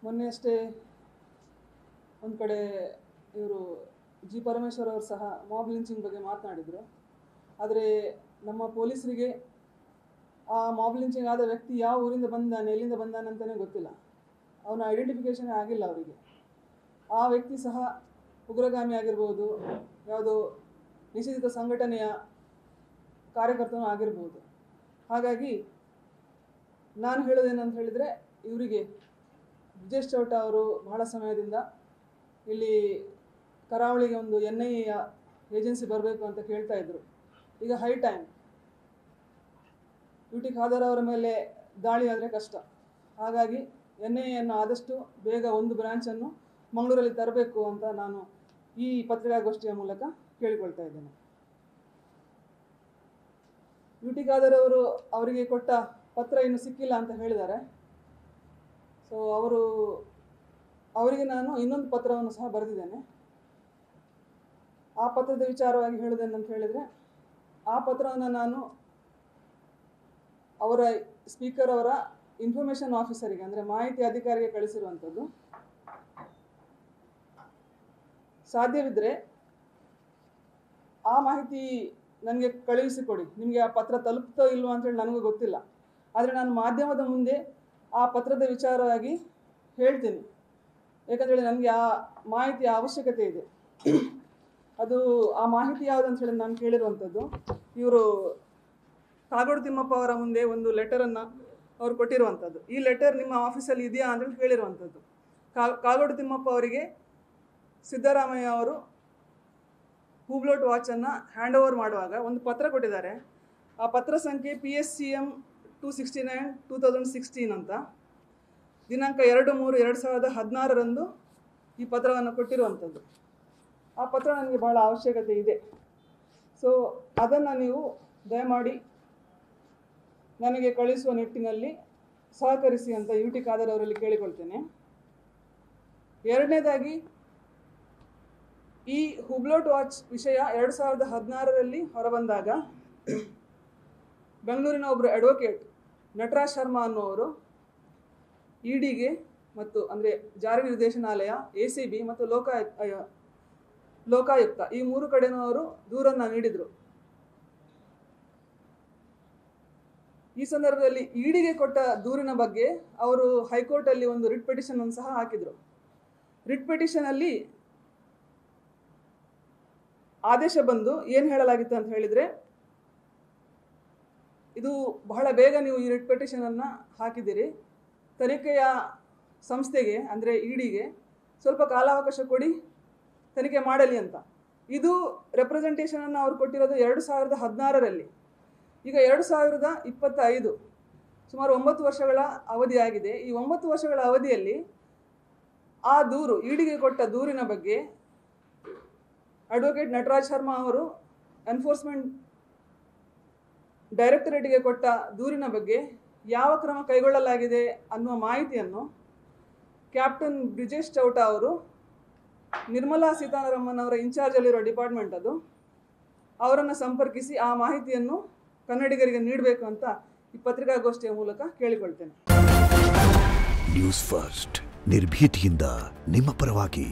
ಮೊನ್ನೆಯಷ್ಟೇ ಒಂದು ಕಡೆ ಇವರು ಜಿ ಪರಮೇಶ್ವರ್ ಅವರು ಸಹ ಮಾಬ್ ಲಿಂಚಿಂಗ್ ಬಗ್ಗೆ ಮಾತನಾಡಿದರು. ಆದರೆ ನಮ್ಮ ಪೊಲೀಸರಿಗೆ ಆ ಮಾಬ್ ಲಿಂಚಿಂಗ್ ಆದ ವ್ಯಕ್ತಿ ಯಾವ ಊರಿಂದ ಬಂದಾನೆ, ಎಲ್ಲಿಂದ ಬಂದಾನೆ ಅಂತಲೇ ಗೊತ್ತಿಲ್ಲ. ಅವನ ಐಡೆಂಟಿಫಿಕೇಷನ್ ಆಗಿಲ್ಲ ಅವರಿಗೆ. ಆ ವ್ಯಕ್ತಿ ಸಹ ಉಗ್ರಗಾಮಿ ಆಗಿರ್ಬೋದು, ಯಾವುದೋ ನಿಷೇಧಿತ ಸಂಘಟನೆಯ ಕಾರ್ಯಕರ್ತನೂ ಆಗಿರ್ಬೋದು. ಹಾಗಾಗಿ ನಾನು ಹೇಳೋದೇನಂತ ಹೇಳಿದರೆ, ಇವರಿಗೆ ಬ್ರಿಜೇಶ್ ಚೌಟ ಅವರು ಬಹಳ ಸಮಯದಿಂದ ಇಲ್ಲಿ ಕರಾವಳಿಗೆ ಒಂದು NIA ಏಜೆನ್ಸಿ ಬರಬೇಕು ಅಂತ ಕೇಳ್ತಾ ಇದ್ರು. ಈಗ ಹೈ ಟೈಮ್. UT ಖಾದರ್ ಅವರ ಮೇಲೆ ದಾಳಿ ಆದರೆ ಕಷ್ಟ. ಹಾಗಾಗಿ NIAಯನ್ನು ಆದಷ್ಟು ಬೇಗ ಒಂದು ಬ್ರಾಂಚನ್ನು ಮಂಗಳೂರಲ್ಲಿ ತರಬೇಕು ಅಂತ ನಾನು ಈ ಪತ್ರಿಕಾಗೋಷ್ಠಿಯ ಮೂಲಕ ಕೇಳಿಕೊಳ್ತಾ ಇದ್ದೇನೆ. UT ಖಾದರ್ ಅವರು ಅವರಿಗೆ ಕೊಟ್ಟ ಪತ್ರ ಇನ್ನೂ ಸಿಕ್ಕಿಲ್ಲ ಅಂತ ಹೇಳಿದ್ದಾರೆ. ಸೊ ಅವರಿಗೆ ನಾನು ಇನ್ನೊಂದು ಪತ್ರವನ್ನು ಸಹ ಬರೆದಿದ್ದೇನೆ. ಆ ಪತ್ರದ ವಿಚಾರವಾಗಿ ಹೇಳೋದೇನಂತ ಹೇಳಿದರೆ, ಆ ಪತ್ರವನ್ನು ನಾನು ಅವರ ಸ್ಪೀಕರ್ ಅವರ ಇನ್ಫಾರ್ಮೇಷನ್ ಆಫೀಸರಿಗೆ, ಅಂದರೆ ಮಾಹಿತಿ ಅಧಿಕಾರಿಗೆ ಕಳಿಸಿರುವಂಥದ್ದು. ಸಾಧ್ಯವಿದ್ದರೆ ಆ ಮಾಹಿತಿ ನನಗೆ ಕಳುಹಿಸಿಕೊಡಿ. ನಿಮಗೆ ಆ ಪತ್ರ ತಲುಪ್ತೋ ಇಲ್ವೋ ಅಂತೇಳಿ ನನಗೂ ಗೊತ್ತಿಲ್ಲ. ಆದರೆ ನಾನು ಮಾಧ್ಯಮದ ಮುಂದೆ ಆ ಪತ್ರದ ವಿಚಾರವಾಗಿ ಹೇಳ್ತೀನಿ. ಯಾಕಂತೇಳಿ ನನಗೆ ಆ ಮಾಹಿತಿಯ ಅವಶ್ಯಕತೆ ಇದೆ. ಅದು ಆ ಮಾಹಿತಿ ಯಾವುದಂತ ಹೇಳಿ ನಾನು ಕೇಳಿರುವಂಥದ್ದು, ಇವರು ಕಾಗೋಡು ತಿಮ್ಮಪ್ಪ ಅವರ ಮುಂದೆ ಒಂದು ಲೆಟರನ್ನು ಅವರು ಕೊಟ್ಟಿರುವಂಥದ್ದು. ಈ ಲೆಟರ್ ನಿಮ್ಮ ಆಫೀಸಲ್ಲಿ ಇದೆಯಾ ಅಂತೇಳಿ ಕೇಳಿರುವಂಥದ್ದು. ಕಾಗೋಡು ತಿಮ್ಮಪ್ಪ ಅವರಿಗೆ ಸಿದ್ದರಾಮಯ್ಯ ಅವರು ಹೂಬ್ಲೋಟ್ ವಾಚನ್ನು ಹ್ಯಾಂಡ್ ಓವರ್ ಮಾಡುವಾಗ ಒಂದು ಪತ್ರ ಕೊಟ್ಟಿದ್ದಾರೆ. ಆ ಪತ್ರ ಸಂಖ್ಯೆ PSCM 269/2016 ಅಂತ. ದಿನಾಂಕ 2/3/2016 ಈ ಪತ್ರವನ್ನು ಕೊಟ್ಟಿರುವಂಥದ್ದು. ಆ ಪತ್ರ ನನಗೆ ಭಾಳ ಅವಶ್ಯಕತೆ ಇದೆ. ಸೊ ಅದನ್ನು ನೀವು ದಯಮಾಡಿ ನನಗೆ ಕಳಿಸುವ ನಿಟ್ಟಿನಲ್ಲಿ ಸಹಕರಿಸಿ ಅಂತ UT ಖಾದರ್ ಅವರಲ್ಲಿ ಕೇಳಿಕೊಳ್ತೇನೆ. ಎರಡನೇದಾಗಿ, ಈ ಹುಬ್ಲೋಟ್ ವಾಚ್ ವಿಷಯ 2016 ಹೊರಬಂದಾಗ ಬೆಂಗಳೂರಿನ ಒಬ್ಬರು ಅಡ್ವೊಕೇಟ್ ನಟರಾಜ್ ಶರ್ಮಾ ಅನ್ನುವರು EDಗೆ ಮತ್ತು ಅಂದರೆ ಜಾರಿ ನಿರ್ದೇಶನಾಲಯ, ACB ಮತ್ತು ಲೋಕಾಯುಕ್ತ ಈ 3 ಕಡೆನವರು ದೂರನ್ನು ನೀಡಿದರು. ಈ ಸಂದರ್ಭದಲ್ಲಿ EDಗೆ ಕೊಟ್ಟ ದೂರಿನ ಬಗ್ಗೆ ಅವರು ಹೈಕೋರ್ಟಲ್ಲಿ ಒಂದು ರಿಟ್ ಪಿಟಿಷನ್ ಅನ್ನು ಸಹ ಹಾಕಿದರು. ರಿಟ್ ಪಿಟಿಷನಲ್ಲಿ ಆದೇಶ ಬಂದು ಏನು ಹೇಳಲಾಗಿತ್ತು ಅಂತ ಹೇಳಿದರೆ, ಇದು ಬಹಳ ಬೇಗ ನೀವು ಈ ರಿಟ್ ಪಿಟಿಷನನ್ನು ಹಾಕಿದ್ದೀರಿ, ತನಿಖೆಯ ಸಂಸ್ಥೆಗೆ ಅಂದರೆ EDಗೆ ಸ್ವಲ್ಪ ಕಾಲಾವಕಾಶ ಕೊಡಿ, ತನಿಖೆ ಮಾಡಲಿ ಅಂತ. ಇದು ರೆಪ್ರೆಸೆಂಟೇಷನನ್ನು ಅವರು ಕೊಟ್ಟಿರೋದು 2016. ಈಗ 2025, ಸುಮಾರು 9 ವರ್ಷಗಳ ಅವಧಿಯಾಗಿದೆ. ಈ 9 ವರ್ಷಗಳ ಅವಧಿಯಲ್ಲಿ ಆ ದೂರು, EDಗೆ ಕೊಟ್ಟ ದೂರಿನ ಬಗ್ಗೆ ಅಡ್ವೊಕೇಟ್ ನಟರಾಜ್ ಶರ್ಮಾ ಅವರು ಎನ್ಫೋರ್ಸ್ಮೆಂಟ್ ಡೈರೆಕ್ಟರೇಟ್ಗೆ ಕೊಟ್ಟ ದೂರಿನ ಬಗ್ಗೆ ಯಾವ ಕ್ರಮ ಕೈಗೊಳ್ಳಲಾಗಿದೆ ಅನ್ನುವ ಮಾಹಿತಿಯನ್ನು ಕ್ಯಾಪ್ಟನ್ ಬ್ರಿಜೇಶ್ ಚೌಟ ಅವರು, ನಿರ್ಮಲಾ ಸೀತಾರಾಮನ್ ಅವರ ಇನ್ಚಾರ್ಜಲ್ಲಿರೋ ಡಿಪಾರ್ಟ್ಮೆಂಟ್ ಅದು, ಅವರನ್ನು ಸಂಪರ್ಕಿಸಿ ಆ ಮಾಹಿತಿಯನ್ನು ಕನ್ನಡಿಗರಿಗೆ ನೀಡಬೇಕು ಅಂತ ಈ ಪತ್ರಿಕಾಗೋಷ್ಠಿಯ ಮೂಲಕ ಕೇಳಿಕೊಳ್ತೇನೆ. ನ್ಯೂಸ್ ಫಸ್ಟ್, ನಿರ್ಭೀತಿಯಿಂದ ನಿಮ್ಮ ಪರವಾಗಿ.